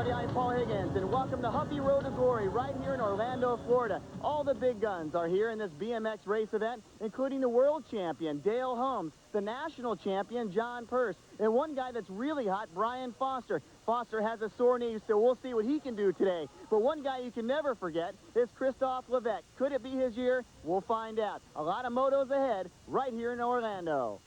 everybody. I'm Paul Higgins, and welcome to Huffy Road to Glory right here in Orlando, Florida. All the big guns are here in this BMX race event, including the world champion, Dale Holmes, the national champion, John Purse, and one guy that's really hot, Brian Foster. Foster has a sore knee, so we'll see what he can do today. But one guy you can never forget is Christophe Levesque. Could it be his year? We'll find out. A lot of motos ahead right here in Orlando.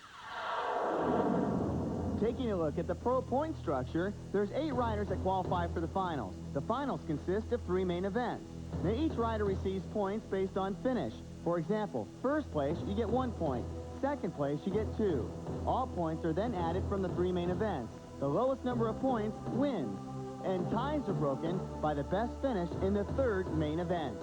Taking a look at the pro point structure, there's 8 riders that qualify for the finals. The finals consist of 3 main events. Now, each rider receives points based on finish. For example, first place, you get 1 point. Second place, you get 2. All points are then added from the 3 main events. The lowest number of points wins. And ties are broken by the best finish in the 3rd main event.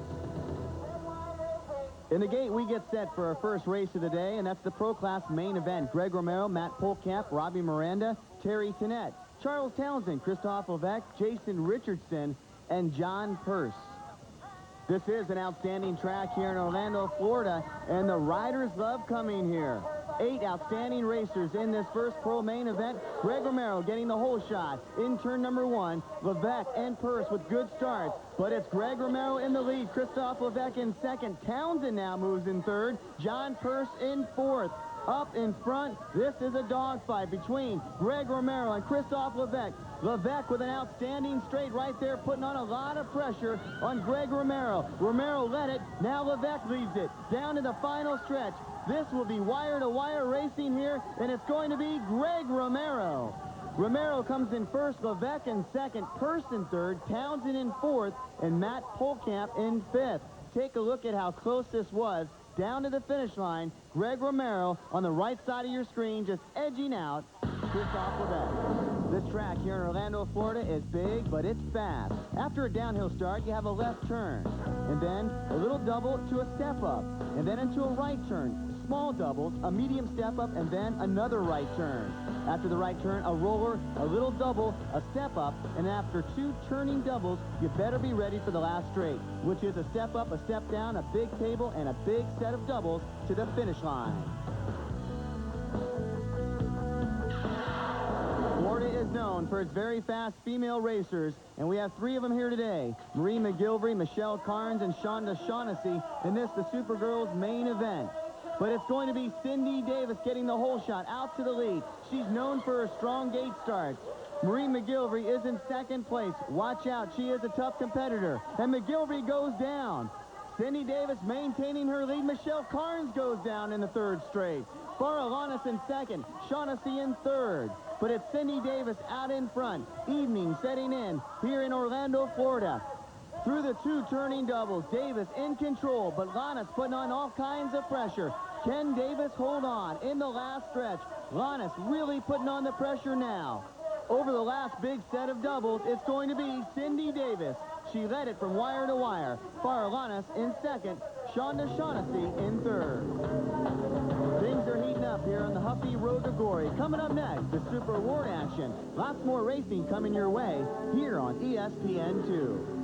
In the gate, we get set for our first race of the day, and that's the Pro Class main event. Greg Romero, Matt Polkamp, Robbie Miranda, Terry Tennant, Charles Townsend, Christophe Levesque, Jason Richardson, and John Purse. This is an outstanding track here in Orlando, Florida, and the riders love coming here. 8 outstanding racers in this first pro main event. Greg Romero getting the whole shot in turn number 1. Levesque and Purse with good starts, but it's Greg Romero in the lead. Christophe Levesque in second. Townsend now moves in third. John Purse in fourth. Up in front, this is a dogfight between Greg Romero and Christophe Levesque. Levesque with an outstanding straight right there, putting on a lot of pressure on Greg Romero. Romero led it. Now Levesque leads it down to the final stretch. This will be wire-to-wire racing here, and it's going to be Greg Romero. Romero comes in first, Levesque in second, Purse in third, Townsend in fourth, and Matt Polkamp in fifth. Take a look at how close this was. Down to the finish line, Greg Romero on the right side of your screen, just edging out Christophe Levesque. This track here in Orlando, Florida is big, but it's fast. After a downhill start, you have a left turn, and then a little double to a step up, and then into a right turn. Small doubles, a medium step up, and then another right turn. After the right turn, a roller, a little double, a step up, and after 2 turning doubles, you better be ready for the last straight, which is a step up, a step down, a big table, and a big set of doubles to the finish line. Florida is known for its very fast female racers, and we have 3 of them here today. Marie McGilvery, Michelle Carnes, and Shonda Shaughnessy in this, the Supergirls main event. But it's going to be Cindy Davis getting the whole shot out to the lead. She's known for her strong gate starts. Marie McGilvery is in second place. Watch out, she is a tough competitor. And McGilvery goes down. Cindy Davis maintaining her lead. Michelle Carnes goes down in the 3rd straight. Faralanis in second. Shaughnessy in third. But it's Cindy Davis out in front. Evening setting in here in Orlando, Florida. Through the 2 turning doubles, Davis in control, but Lannis putting on all kinds of pressure. Can Davis hold on in the last stretch? Lannis really putting on the pressure now. Over the last big set of doubles, it's going to be Cindy Davis. She led it from wire to wire. Faralanis in second, Shonda Shaughnessy in third. Things are heating up here on the Huffy Road to Glory. Coming up next, the Super Award action. Lots more racing coming your way here on ESPN2.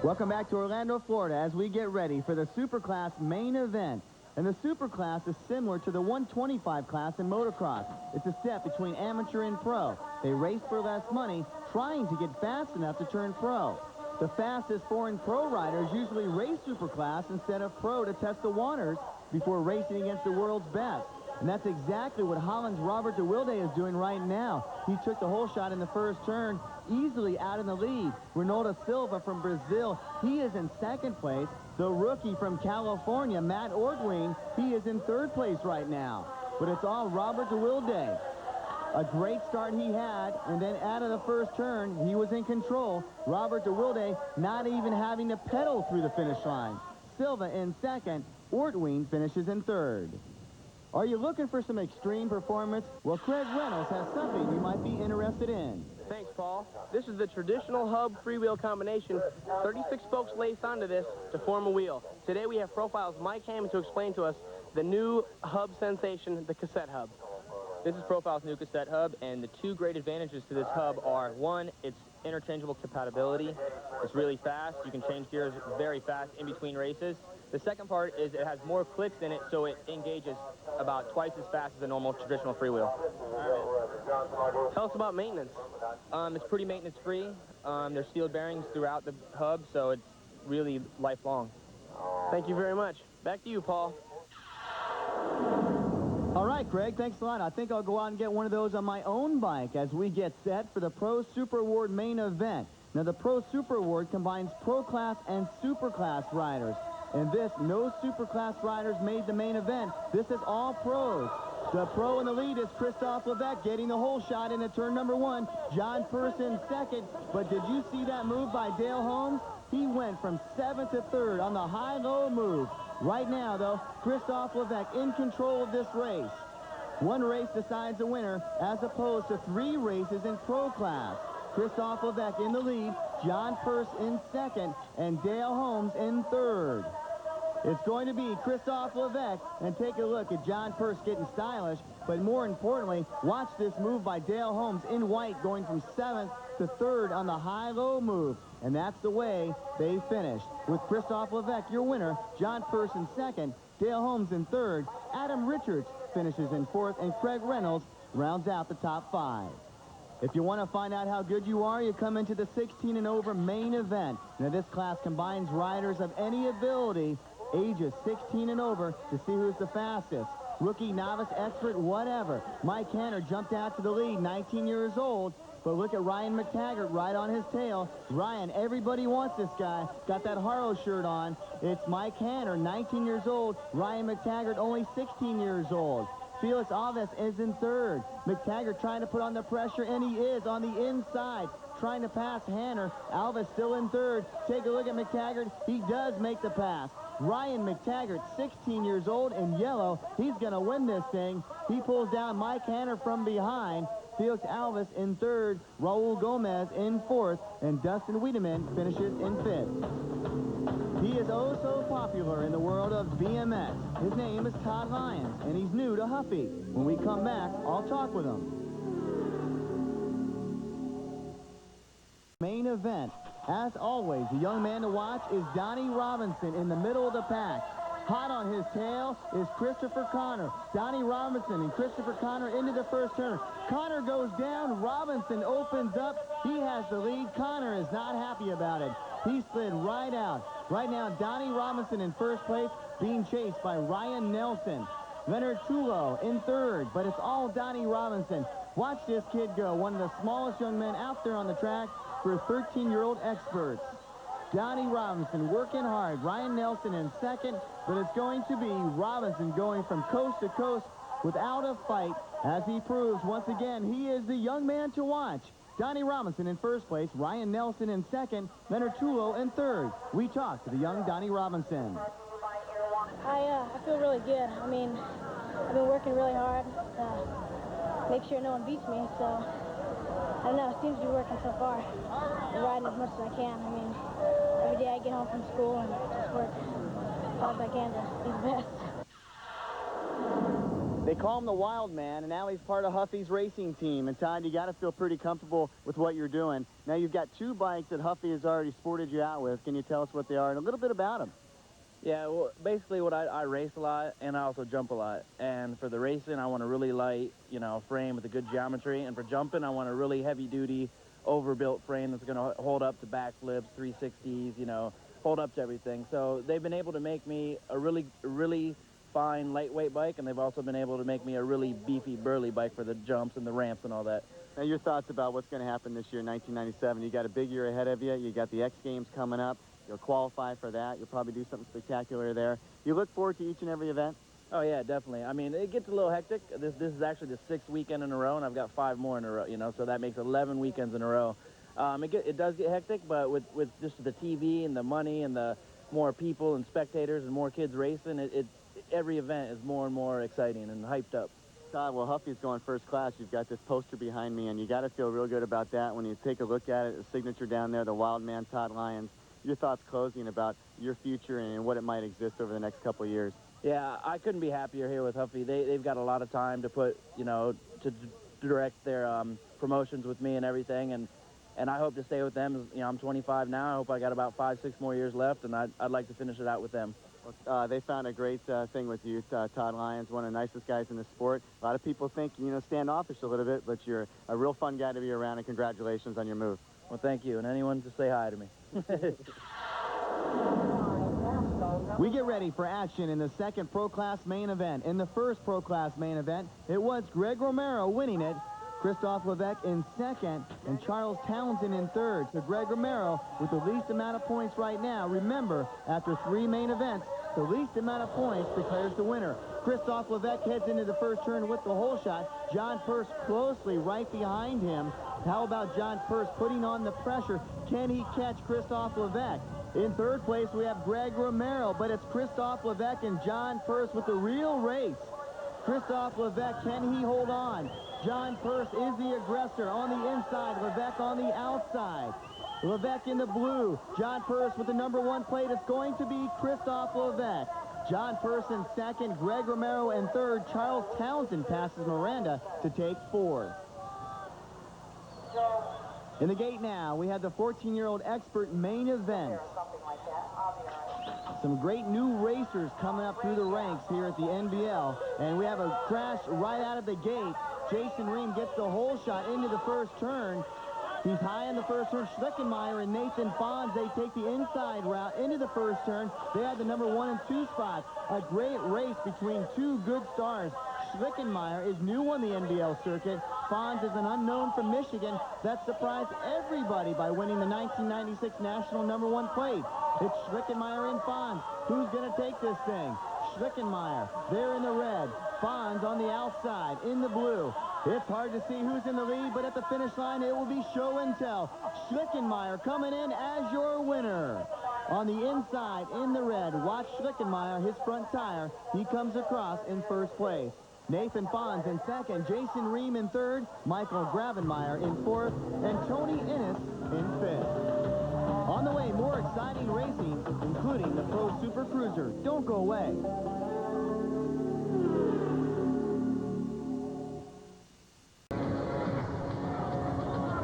Welcome back to Orlando, Florida, as we get ready for the Superclass main event. And the Superclass is similar to the 125 class in motocross. It's a step between amateur and pro. They race for less money, trying to get fast enough to turn pro. The fastest foreign pro riders usually race Superclass instead of pro to test the waters before racing against the world's best. And that's exactly what Holland's Robert DeWilde is doing right now. He took the whole shot in the first turn, easily out in the lead. Ronaldo Silva from Brazil, he is in second place. The rookie from California, Matt Ortwing, he is in third place right now. But it's all Robert DeWilde. A great start he had, and then out of the first turn, he was in control. Robert DeWilde not even having to pedal through the finish line. Silva in second. Ortwing finishes in third. Are you looking for some extreme performance? Well, Craig Reynolds has something you might be interested in. Thanks, Paul. This is the traditional hub freewheel combination. 36 spokes laced onto this to form a wheel. Today we have Profile's Mike Hammond to explain to us the new hub sensation, the cassette hub. This is Profile's new cassette hub, and the two great advantages to this hub are, one, it's interchangeable compatibility. It's really fast. You can change gears very fast in between races. The second part is it has more clicks in it, so it engages about twice as fast as a normal traditional freewheel. Tell us about maintenance. It's pretty maintenance-free. There's sealed bearings throughout the hub, so it's really lifelong. Thank you very much. Back to you, Paul. All right, Craig, thanks a lot. I think I'll go out and get one of those on my own bike as we get set for the Pro Super Award main event. Now, the Pro Super Award combines Pro Class and Super Class riders. In this, no Super Class riders made the main event. This is all pros. The pro in the lead is Christophe Levesque getting the whole shot into turn number one. John Person second. But did you see that move by Dale Holmes? He went from 7th to 3rd on the high-low move. Right now, though, Christophe Levesque in control of this race. One race decides the winner, as opposed to 3 races in Pro Class. Christophe Levesque in the lead, John Purse in second, and Dale Holmes in third. It's going to be Christophe Levesque, and take a look at John Purse getting stylish, but more importantly, watch this move by Dale Holmes in white going from 7th to 3rd on the high-low move. And that's the way they finished. With Christophe Levesque, your winner, John Purse in second, Dale Holmes in third, Adam Richards finishes in fourth, and Craig Reynolds rounds out the top 5. If you want to find out how good you are, you come into the 16 and over main event. Now, this class combines riders of any ability, ages 16 and over, to see who's the fastest. Rookie, novice, expert, whatever. Mike Hanner jumped out to the lead, 19 years old. But look at Ryan McTaggart right on his tail. Ryan, everybody wants this guy. Got that Harlow shirt on. It's Mike Hanner, 19 years old. Ryan McTaggart, only 16 years old. Felix Alves is in third. McTaggart trying to put on the pressure, and he is on the inside, trying to pass Hanner. Alves still in third. Take a look at McTaggart. He does make the pass. Ryan McTaggart, 16 years old, in yellow. He's going to win this thing. He pulls down Mike Hanner from behind. Felix Alves in third, Raul Gomez in fourth, and Dustin Wiedemann finishes in fifth. He is oh so popular in the world of BMX. His name is Todd Lyons, and he's new to Huffy. When we come back, I'll talk with him. Main event. As always, the young man to watch is Donnie Robinson in the middle of the pack. Hot on his tail is Christopher Connor. Donnie Robinson and Christopher Connor into the first turn. Connor goes down. Robinson opens up. He has the lead. Connor is not happy about it. He slid right out. Right now, Donnie Robinson in first place, being chased by Ryan Nelson. Leonard Tulo in third, but it's all Donnie Robinson. Watch this kid go. One of the smallest young men out there on the track for 13-year-old experts. Donnie Robinson working hard. Ryan Nelson in second, but it's going to be Robinson going from coast to coast without a fight, as he proves once again he is the young man to watch. Donnie Robinson in first place, Ryan Nelson in second, Leonard Tulo in third. We talk to the young Donnie Robinson. I feel really good. I mean, I've been working really hard to make sure no one beats me, so I don't know, it seems to be working so far. I'm riding as much as I can. I mean, every day I get home from school and just work as hard as I can to be the best. They call him the Wild Man, and now he's part of Huffy's racing team. And Todd, you got to feel pretty comfortable with what you're doing. Now you've got 2 bikes that Huffy has already sported you out with. Can you tell us what they are and a little bit about them? Yeah, well, basically I race a lot, and I also jump a lot. And for the racing, I want a really light, frame with a good geometry. And for jumping, I want a really heavy-duty, overbuilt frame that's going to hold up to backflips, 360s, hold up to everything. So they've been able to make me a really fine lightweight bike, and they've also been able to make me a really beefy, burly bike for the jumps and the ramps and all that. Now, your thoughts about what's going to happen this year, 1997. You got a big year ahead of you. You got the X Games coming up. You'll qualify for that. You'll probably do something spectacular there. You look forward to each and every event? Oh, yeah, definitely. I mean, it gets a little hectic. This is actually the 6th weekend in a row, and I've got 5 more in a row, you know, so that makes 11 weekends in a row. It does get hectic, but with just the TV and the money and the more people and spectators and more kids racing, every event is more and more exciting and hyped up. Todd, well, Huffy's going first class. You've got this poster behind me, and you got to feel real good about that when you take a look at it, the signature down there, the wild man Todd Lyons. Your thoughts closing about your future and what it might exist over the next couple of years? Yeah, I couldn't be happier here with Huffy. They've got a lot of time to put, you know, to direct their promotions with me and everything, and I hope to stay with them. You know, I'm 25 now. I hope I got about 5-6 more years left, and I'd like to finish it out with them. They found a great thing with you, Todd Lyons, one of the nicest guys in the sport. A lot of people think, you know, standoffish a little bit, but you're a real fun guy to be around, and congratulations on your move. Well, thank you, and anyone to say hi to me. We get ready for action in the second Pro Class main event. In the first Pro Class main event, it was Greg Romero winning it, Christophe Levesque in second, and Charles Townsend in third. So Greg Romero with the least amount of points right now. Remember, after 3 main events, the least amount of points declares the winner. Christophe Levesque heads into the first turn with the hole shot. John Purse closely right behind him. How about John Purse putting on the pressure? Can he catch Christophe Levesque? In third place, we have Greg Romero, but it's Christophe Levesque and John Purse with the real race. Christophe Levesque, can he hold on? John Purse is the aggressor on the inside, Levesque on the outside. Levesque in the blue, John Purse with the #1 plate. It's going to be Christophe Levesque. John Purse in second, Greg Romero in third. Charles Townsend passes Miranda to take fourth. In the gate now, we have the 14-year-old expert main event. Some great new racers coming up through the ranks here at the NBL. And we have a crash right out of the gate. Jason Ream gets the hole shot into the first turn. He's high in the first turn. Schlickenmeyer and Nathan Fonz, they take the inside route into the first turn. They have the #1 and 2 spots. A great race between 2 good stars. Schlickenmeyer is new on the NBL circuit. Fonz is an unknown from Michigan that surprised everybody by winning the 1996 National #1 plate. It's Schlickenmeyer and Fonz. Who's going to take this thing? Schlickenmeyer, there in the red. Fonz on the outside, in the blue. It's hard to see who's in the lead, but at the finish line, it will be show and tell. Schlickenmeyer coming in as your winner. On the inside, in the red, watch Schlickenmeyer, his front tire. He comes across in first place. Nathan Fonz in second, Jason Ream in third, Michael Gravenmeyer in fourth, and Tony Innes in fifth. On the way, more exciting racing, including the Pro Super Cruiser. Don't go away.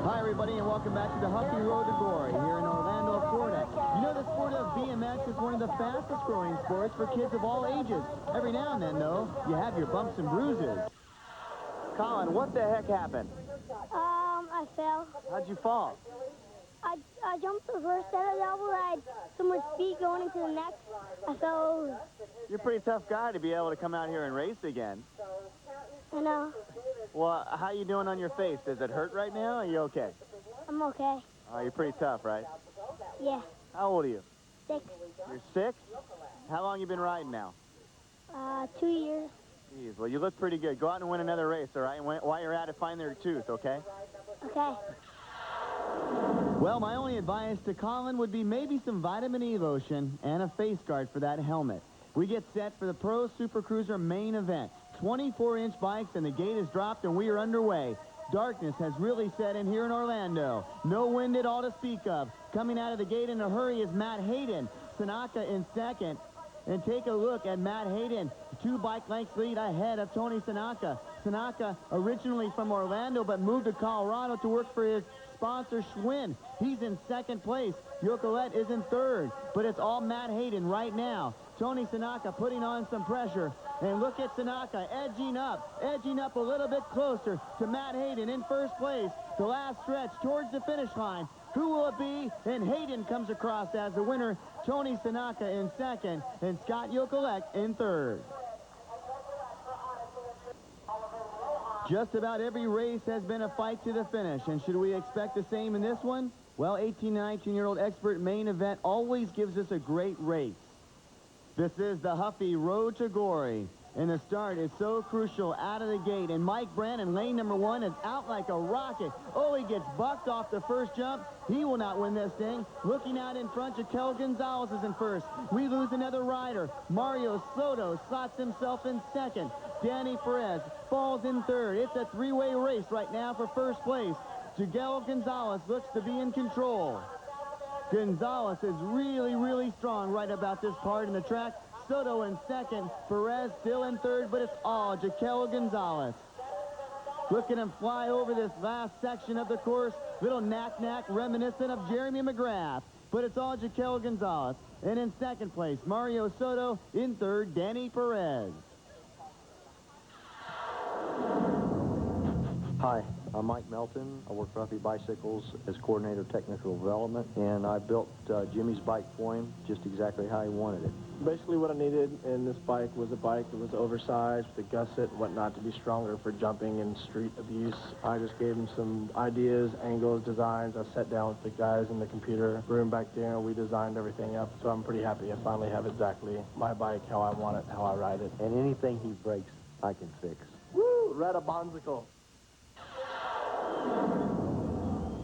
Hi, everybody, and welcome back to the Huffy Road to Glory here in Orlando, Florida. You know, the sport of BMX is one of the fastest growing sports for kids of all ages. Every now and then, though, you have your bumps and bruises. Colin, what the heck happened? I fell. How'd you fall? I jumped the first set of double. I had so much speed going into the next. I fell over. You're a pretty tough guy to be able to come out here and race again. I know. Well, how you doing on your face? Does it hurt right now? Are you okay? I'm okay. You're pretty tough, right? Yeah. How old are you? 6. You're 6? How long you been riding now? 2 years. Jeez, well, you look pretty good. Go out and win another race, all right? And while you're at it, find their tooth, okay? Okay. Well, my only advice to Colin would be maybe some vitamin E lotion and a face guard for that helmet. We get set for the Pro Super Cruiser main event. 24-inch bikes, and the gate is dropped, and we are underway. Darkness has really set in here in Orlando. No wind at all to speak of. Coming out of the gate in a hurry is Matt Hayden. Tanaka in second. And take a look at Matt Hayden. 2 bike lengths lead ahead of Tony Tanaka. Tanaka, originally from Orlando, but moved to Colorado to work for his sponsor, Schwinn. He's in second place. Yocolette is in third. But it's all Matt Hayden right now. Tony Tanaka putting on some pressure. And look at Tanaka edging up a little bit closer to Matt Hayden in first place. The last stretch towards the finish line. Who will it be? And Hayden comes across as the winner. Tony Tanaka in second, and Scott Yokolek in third. Just about every race has been a fight to the finish, and should we expect the same in this one? Well, 18 and 19-year-old expert main event always gives us a great race. This is the Huffy Road to Glory, and the start is so crucial out of the gate, and Mike Brannon, lane number 1, is out like a rocket. Oh, he gets bucked off the first jump. He will not win this thing. Looking out in front, Jaquel Gonzalez is in first. We lose another rider. Mario Soto slots himself in second. Danny Perez falls in third. It's a three-way race right now for first place. Jaquel Gonzalez looks to be in control. Gonzalez is really, really strong right about this part in the track. Soto in second, Perez still in third, but it's all Jaquel Gonzalez. Look at him fly over this last section of the course. Little knack-knack reminiscent of Jeremy McGrath. But it's all Jaquel Gonzalez. And in second place, Mario Soto. In third, Danny Perez. Hi, I'm Mike Melton. I work for Huffy Bicycles as Coordinator of Technical Development, and I built Jimmy's bike for him just exactly how he wanted it. Basically what I needed in this bike was a bike that was oversized, with a gusset and whatnot, to be stronger for jumping and street abuse. I just gave him some ideas, angles, designs. I sat down with the guys in the computer room back there, and we designed everything up. So I'm pretty happy I finally have exactly my bike, how I want it, how I ride it. And anything he breaks, I can fix. Woo! Red a bonsicle.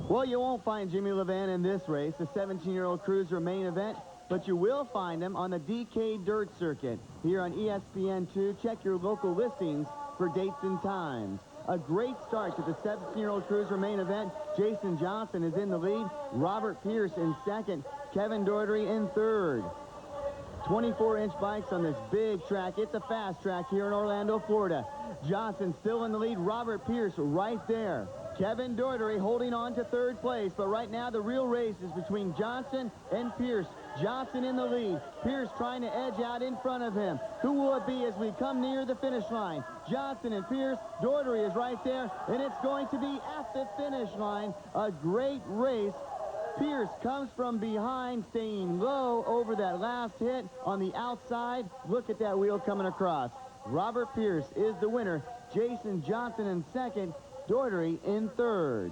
Well, you won't find Jimmy Levan in this race, the 17-year-old cruiser main event, but you will find him on the DK Dirt Circuit here on ESPN2. Check your local listings for dates and times. A great start to the 17-year-old cruiser main event. Jason Johnson is in the lead. Robert Pierce in second. Kevin Doherty in third. 24-inch bikes on this big track. It's a fast track here in Orlando, Florida. Johnson still in the lead. Robert Pierce right there. Kevin Doherty holding on to third place, but right now the real race is between Johnson and Pierce. Johnson in the lead. Pierce trying to edge out in front of him. Who will it be as we come near the finish line? Johnson and Pierce. Doherty is right there, and it's going to be at the finish line. A great race. Pierce comes from behind, staying low over that last hit on the outside. Look at that wheel coming across. Robert Pierce is the winner. Jason Johnson in second. Doherty in third.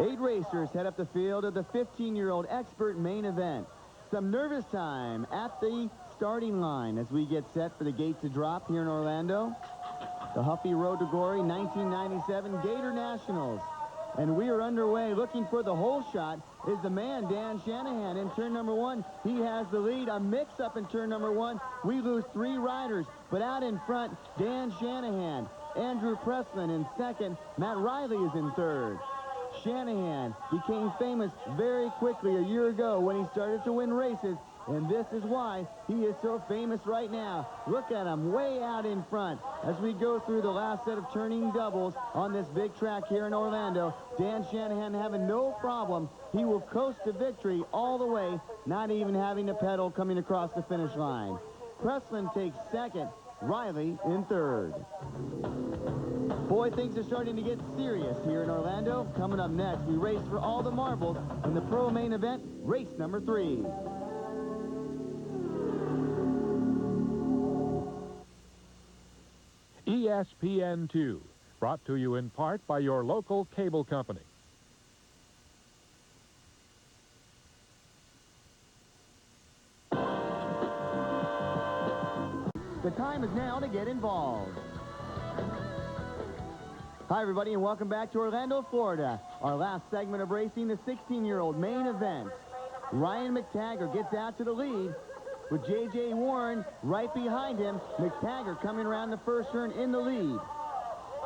8 racers head up the field of the 15-year-old expert main event. Some nervous time at the starting line as we get set for the gate to drop here in Orlando. The Huffy Road to Glory 1997 Gator Nationals. And we are underway. Looking for the hole shot is the man, Dan Shanahan, in turn number 1. He has the lead. A mix-up in turn number 1. We lose 3 riders, but out in front, Dan Shanahan. Andrew Pressman in second. Matt Riley is in third. Shanahan became famous very quickly a year ago when he started to win races, and this is why he is so famous right now. Look at him way out in front as we go through the last set of turning doubles on this big track here in Orlando. Dan Shanahan having no problem. He will coast to victory all the way, not even having to pedal coming across the finish line. Pressman takes second. Riley in third. Boy, things are starting to get serious here in Orlando. Coming up next, we race for all the marbles in the pro main event, race number 3. ESPN2, brought to you in part by your local cable company. The time is now to get involved. Hi, everybody, and welcome back to Orlando, Florida. Our last segment of racing, the 16-year-old main event. Ryan McTaggart gets out to the lead with J.J. Warren right behind him. McTaggart coming around the first turn in the lead.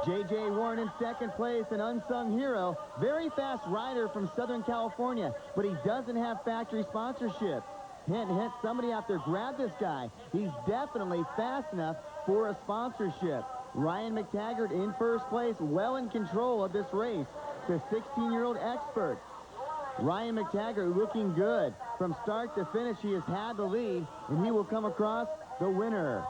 J.J. Warren in second place, an unsung hero. Very fast rider from Southern California, but he doesn't have factory sponsorship. Hint, hint, somebody out there grab this guy. He's definitely fast enough for a sponsorship. Ryan McTaggart in first place, well in control of this race. The 16-year-old expert. Ryan McTaggart looking good. From start to finish, he has had the lead, and he will come across the winner.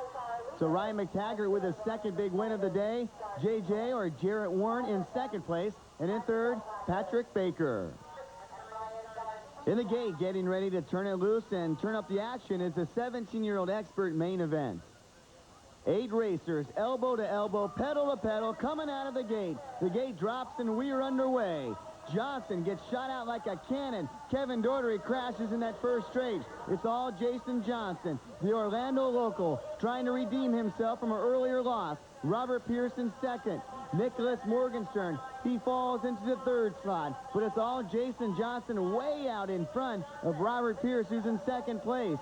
So Ryan McTaggart with his second big win of the day. J.J. or Jarrett Warren in second place. And in third, Patrick Baker. In the gate, getting ready to turn it loose and turn up the action is the 17-year-old expert main event. 8 racers, elbow to elbow, pedal to pedal, coming out of the gate. The gate drops and we are underway. Johnson gets shot out like a cannon. Kevin Daugherty crashes in that first straight. It's all Jason Johnson, the Orlando local, trying to redeem himself from an earlier loss. Robert Pearson second. Nicholas Morgenstern, he falls into the third slot. But it's all Jason Johnson way out in front of Robert Pierce, who's in second place.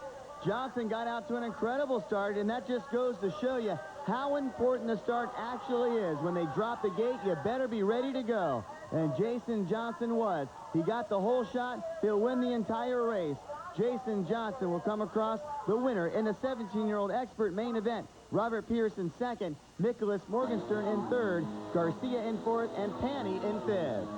Johnson got out to an incredible start, and that just goes to show you how important the start actually is. When they drop the gate, you better be ready to go. And Jason Johnson was. He got the whole shot. He'll win the entire race. Jason Johnson will come across the winner in the 17-year-old expert main event. Robert Pierce in second, Nicholas Morgenstern in third, Garcia in fourth, and Panny in fifth.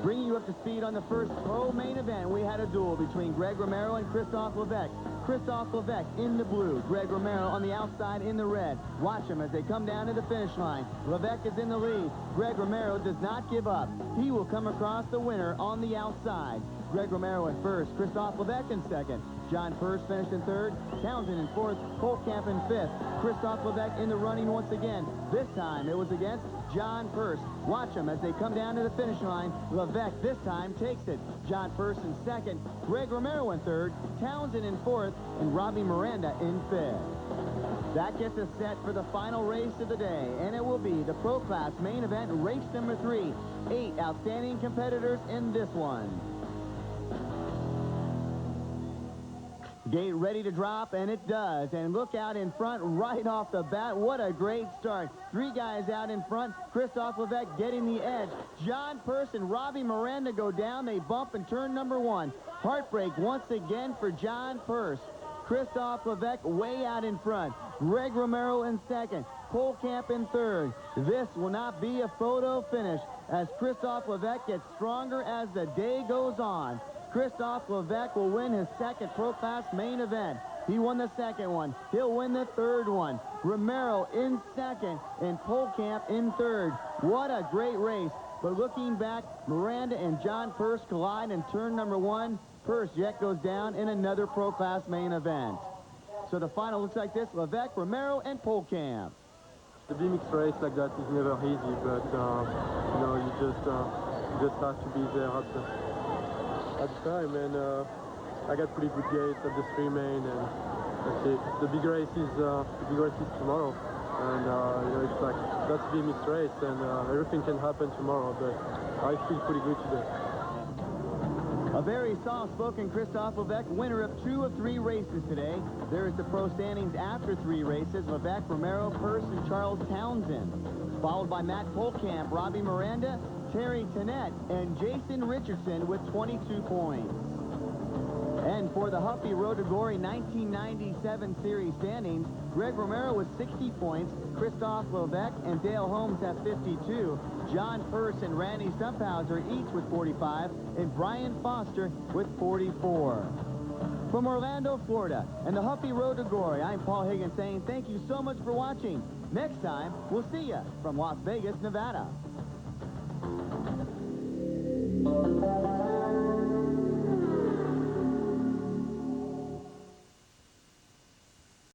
Bringing you up to speed on the first pro main event, we had a duel between Greg Romero and Christophe Levesque. Christophe Levesque in the blue, Greg Romero on the outside in the red. Watch them as they come down to the finish line. Levesque is in the lead. Greg Romero does not give up. He will come across the winner on the outside. Greg Romero in first, Christophe Levesque in second. John Purse finished in third, Townsend in fourth, Holtkamp in fifth. Christophe Levesque in the running once again. This time it was against John Purse. Watch them as they come down to the finish line. Levesque this time takes it. John Purse in second, Greg Romero in third, Townsend in fourth, and Robbie Miranda in fifth. That gets us set for the final race of the day, and it will be the Pro Class main event, race number 3. 8 outstanding competitors in this one. Gate ready to drop, and it does. And look out in front right off the bat. What a great start. 3 guys out in front. Christophe Levesque getting the edge. John Purse and Robbie Miranda go down. They bump in turn number 1. Heartbreak once again for John Purse. Christophe Levesque way out in front. Greg Romero in second. Holtkamp in third. This will not be a photo finish as Christophe Levesque gets stronger as the day goes on. Christophe Levesque will win his second Pro Class main event. He won the second one. He'll win the third one. Romero in second and Holtkamp in third. What a great race. But looking back, Miranda and John Purse collide in turn number 1. Purse yet goes down in another Pro Class main event. So the final looks like this: Levesque, Romero, and Holtkamp. The BMX race like that is never easy, but you know, you just have to be there at the time. And I got pretty good gates at the 3 main, and that's it. The big race is tomorrow, and you know, it's like that's BMX race, and everything can happen tomorrow. But I feel pretty good today. A very soft-spoken Christophe Levesque, winner of 2 of 3 races today. There is the pro standings after 3 races: Levesque, Romero, Purse, and Charles Townsend. Followed by Matt Holtkamp, Robbie Miranda, Terry Tennant, and Jason Richardson with 22 points. And for the Huffy Road to Glory 1997 series standings, Greg Romero with 60 points, Christophe Levesque and Dale Holmes at 52, John Purse and Randy Stumphauser each with 45, and Brian Foster with 44. From Orlando, Florida, and the Huffy Road to Glory, I'm Paul Higgins saying thank you so much for watching. Next time, we'll see you from Las Vegas, Nevada.